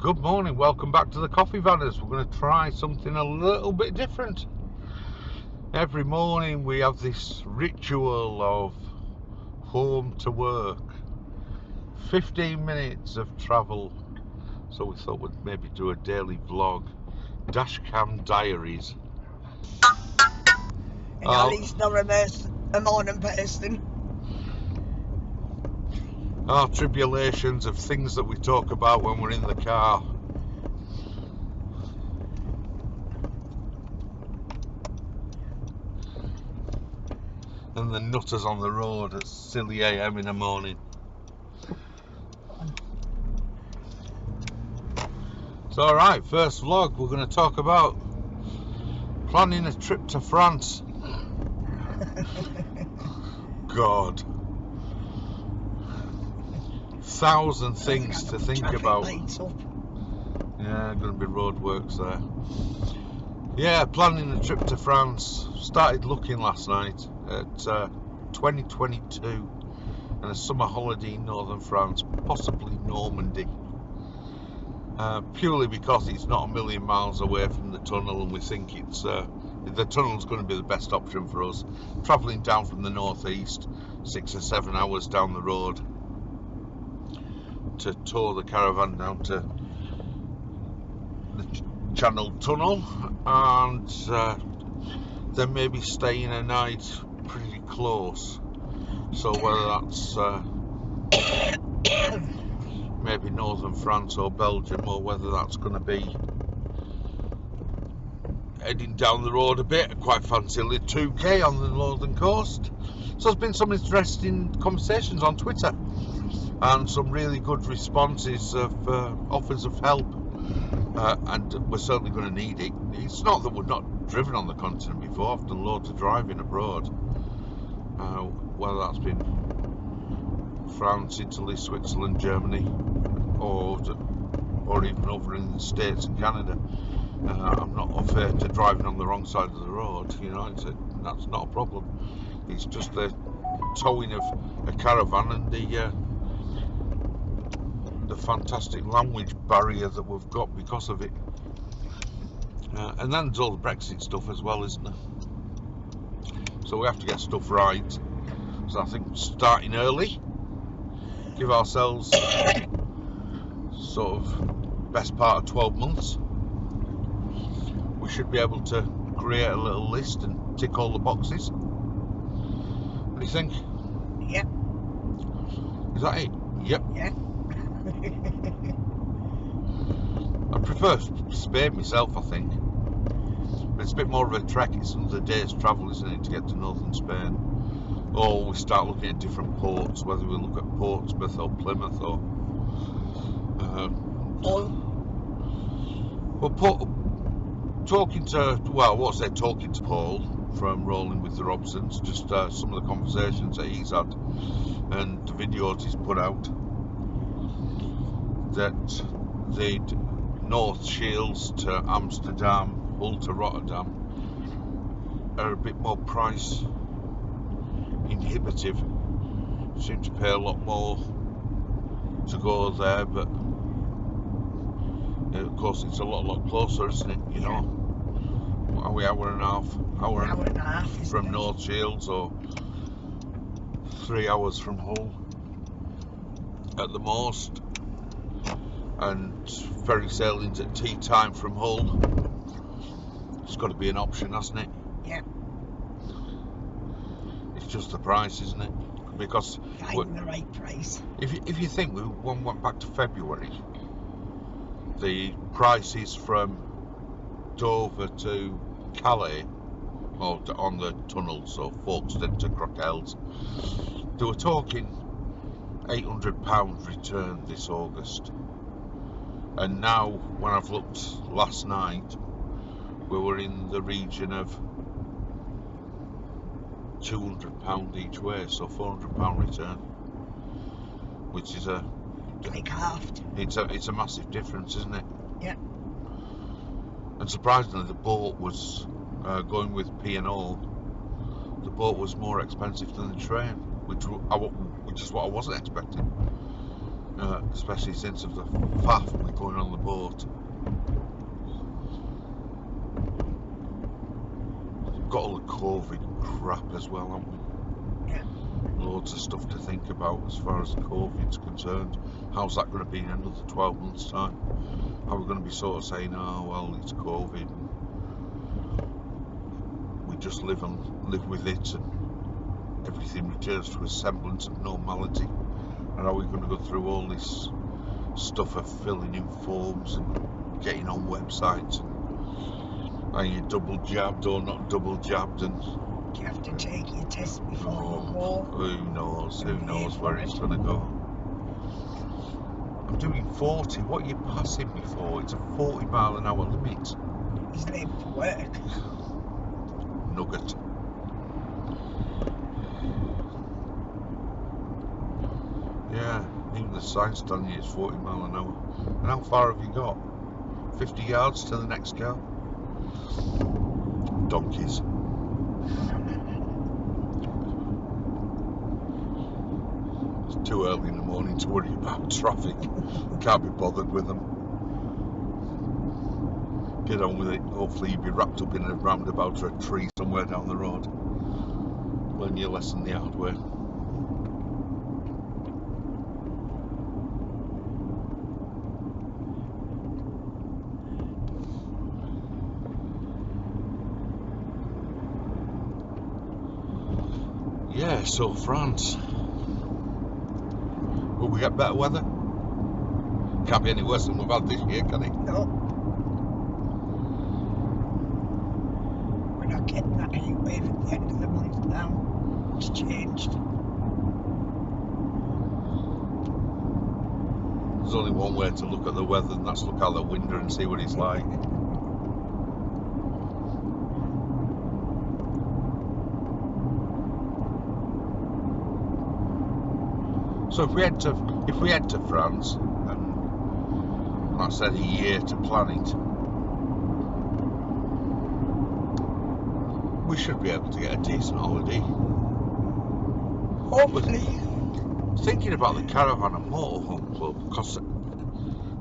Good morning, welcome back to the Coffeevaners. We're going to try something a little bit different. Every morning we have this ritual of home to work. 15 minutes of travel. So we thought we'd maybe do a daily vlog. Dashcam Diaries. And Ali's not a morning person. Our tribulations of things that we talk about when we're in the car. And the nutters on the road at silly AM in the morning. So alright, first vlog, we're going to talk about planning a trip to France. God. 1,000 things to think about. Yeah, going to be roadworks there. Yeah, planning a trip to France. Started looking last night at 2022 and a summer holiday in northern France, possibly Normandy. Purely because it's not a million miles away from the tunnel, and we think it's the tunnel's going to be the best option for us. Travelling down from the northeast, 6 or 7 hours down the road, to tour the caravan down to the Channel Tunnel, and then maybe staying a night pretty close. So whether that's maybe northern France or Belgium, or whether that's going to be heading down the road a bit. I quite fancy a little 2K on the northern coast. So there's been some interesting conversations on Twitter and some really good responses of offers of help, and we're certainly going to need it. It's not that we've not driven on the continent before. I've done loads of driving abroad, whether that's been France, Italy, Switzerland, Germany, or even over in the States and Canada. I'm not afraid to driving on the wrong side of the road, you know, that's not a problem. It's just the towing of a caravan and the fantastic language barrier that we've got because of it. And then there's all the Brexit stuff as well, isn't there? So we have to get stuff right. So I think starting early, give ourselves sort of best part of 12 months. We should be able to create a little list and tick all the boxes. What do you think? Yep. Is that it? Yep. Yeah. I prefer Spain myself, I think. But it's a bit more of a trek. It's another day's travel, isn't it, to get to northern Spain? Or we start looking at different ports, whether we look at Portsmouth or Plymouth or talking to Paul from Rolling with the Robsons, just some of the conversations that he's had and the videos he's put out, that the North Shields to Amsterdam, Hull to Rotterdam are a bit more price inhibitive. Seem to pay a lot more to go there, but of course it's a lot closer, isn't it? You know, are we hour and a half from North Shields, or 3 hours from Hull at the most, and ferry sailings at tea time from Hull. It's got to be an option, hasn't it? Yeah. It's just the price, isn't it? Because finding the right price. If you think we went back to February, the prices from Dover to Calais, or on the tunnel, so Folkestone to Croquelles, they were talking £800 return this August. And now, when I've looked last night, we were in the region of £200 each way, so £400 return, which is like halved. It's a massive difference, isn't it? Yeah. And surprisingly, the boat was going with P&O. The boat was more expensive than the train, which is what I wasn't expecting. Especially since of the faff we're going on the boat. all the COVID crap as well, haven't we? Yeah. Loads of stuff to think about as far as COVID's concerned. How's that going to be in another 12 months' time? Are we going to be sort of saying, oh, well, it's COVID, we just live with it, and everything returns to a semblance of normality? And are we going to go through all this stuff of filling in forms and getting on websites? Are you double jabbed or not double jabbed? And Do you have to take your test before you go? who knows where it's going to go. I'm doing 40. What are you passing me for? It's a 40-mile-an-hour limit. He's late for work. Nugget. Yeah, even the sign's telling you it's 40 mile an hour. And how far have you got? 50 yards to the next car? Donkeys. It's too early in the morning to worry about traffic. Can't be bothered with them. Get on with it. Hopefully you'll be wrapped up in a roundabout or a tree somewhere down the road. Learn your lesson the hard way. Yeah, so France. Will we get better weather? Can't be any worse than we've had this year, can it? No. We're not getting that heat wave at the end of the month now. It's changed. There's only one way to look at the weather, and that's look out the window and see what it's like. So if we head to France, and I said a year to plan it, we should be able to get a decent holiday. Hopefully. Thinking about the Caravan and Motorhome Club, because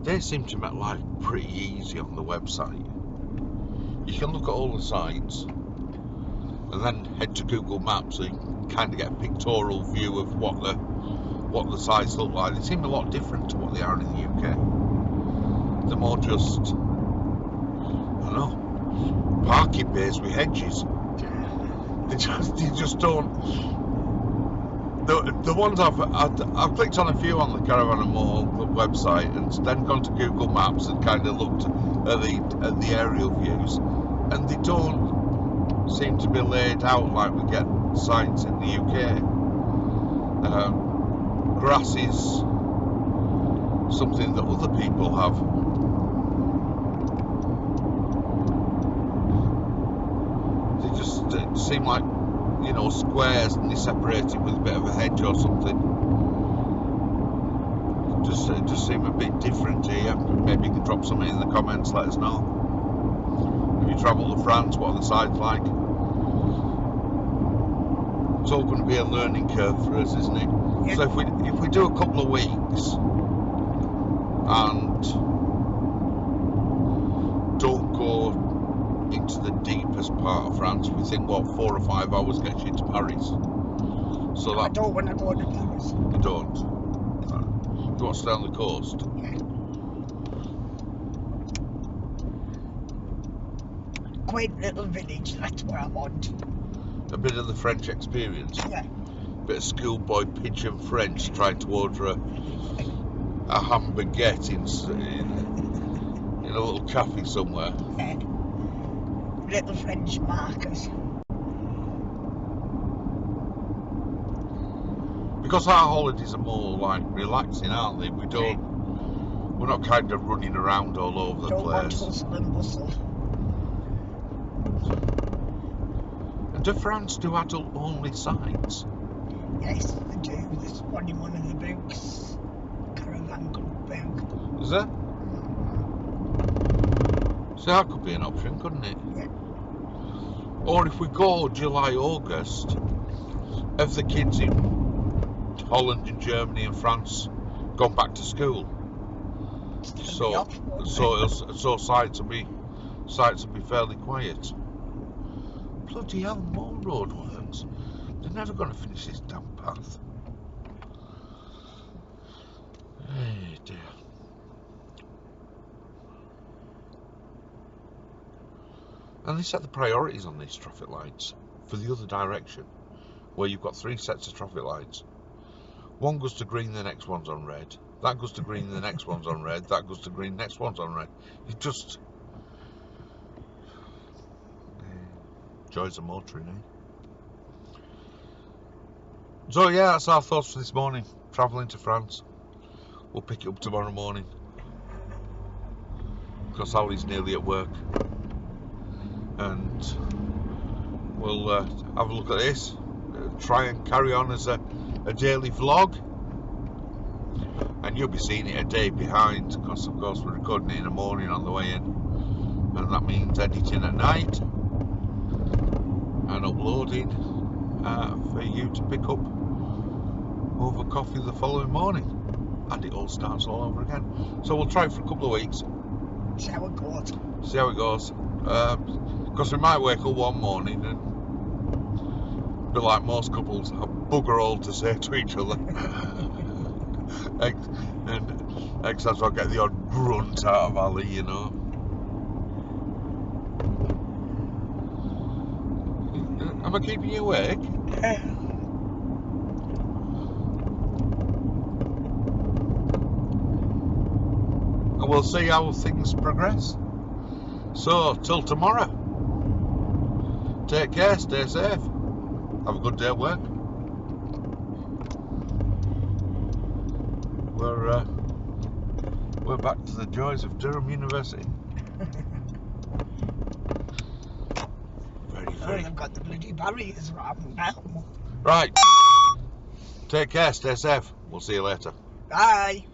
they seem to make life pretty easy on the website. You can look at all the sites and then head to Google Maps, so you can kind of get a pictorial view of what the sites look like. They seem a lot different to what they are in the UK. They're more just, I don't know, parking bays with hedges. They just don't. The ones I've clicked on a few on the Caravan and Motorhome Club website, and then gone to Google Maps and kind of looked at the aerial views, and they don't seem to be laid out like we get sites in the UK. Grass is something that other people have. They just seem like, squares, and they separate it with a bit of a hedge or something. It just seem a bit different here. Maybe you can drop something in the comments, let us know. If you travel to France, what are the sites like? It's all going to be a learning curve for us, isn't it? Yeah. So if we do a couple of weeks and don't go into the deepest part of France, we think 4 or 5 hours gets you to Paris. So that I don't want to go to Paris. You don't. You want to stay on the coast. Yeah. Quaint little village. That's where I want. A bit of the French experience. Yeah. Bit of schoolboy pigeon French trying to order a hamburguette in a little cafe somewhere. Yeah. Little French markers. Because our holidays are more like relaxing, aren't they? We're not kind of running around all over the Don't place. want hustle and bustle. Do France do adult-only sites? Yes, they do. There's one in one of the books. Caravan Club book. Is there? So that could be an option, couldn't it? Yeah. Or if we go July, August, have the kids in Holland and Germany and France gone back to school? So sites will be fairly quiet. Bloody hell, more roadworks. They're never going to finish this damn path. Hey dear. And they set the priorities on these traffic lights for the other direction, where you've got 3 sets of traffic lights. One goes to green, the next one's on red. That goes to green, the next one's on red. That goes to green, next one's on red. You just... joys of motoring, eh? So yeah, that's our thoughts for this morning. Travelling to France. We'll pick it up tomorrow morning, because Holly's nearly at work. And we'll have a look at this. Try and carry on as a daily vlog. And you'll be seeing it a day behind, because of course we're recording it in the morning on the way in. And that means editing at night. And uploading for you to pick up over coffee the following morning, and it all starts all over again. So we'll try it for a couple of weeks. See how it goes. See how it goes. Because we might wake up one morning and be like most couples, have bugger all to say to each other. And except I'll get the odd grunt out of Ali, you know. Am I keeping you awake? And we'll see how things progress. So, till tomorrow. Take care, stay safe. Have a good day at work. We're back to the joys of Durham University. They've got the bloody barriers around now. Right. Take care, stay safe. We'll see you later. Bye.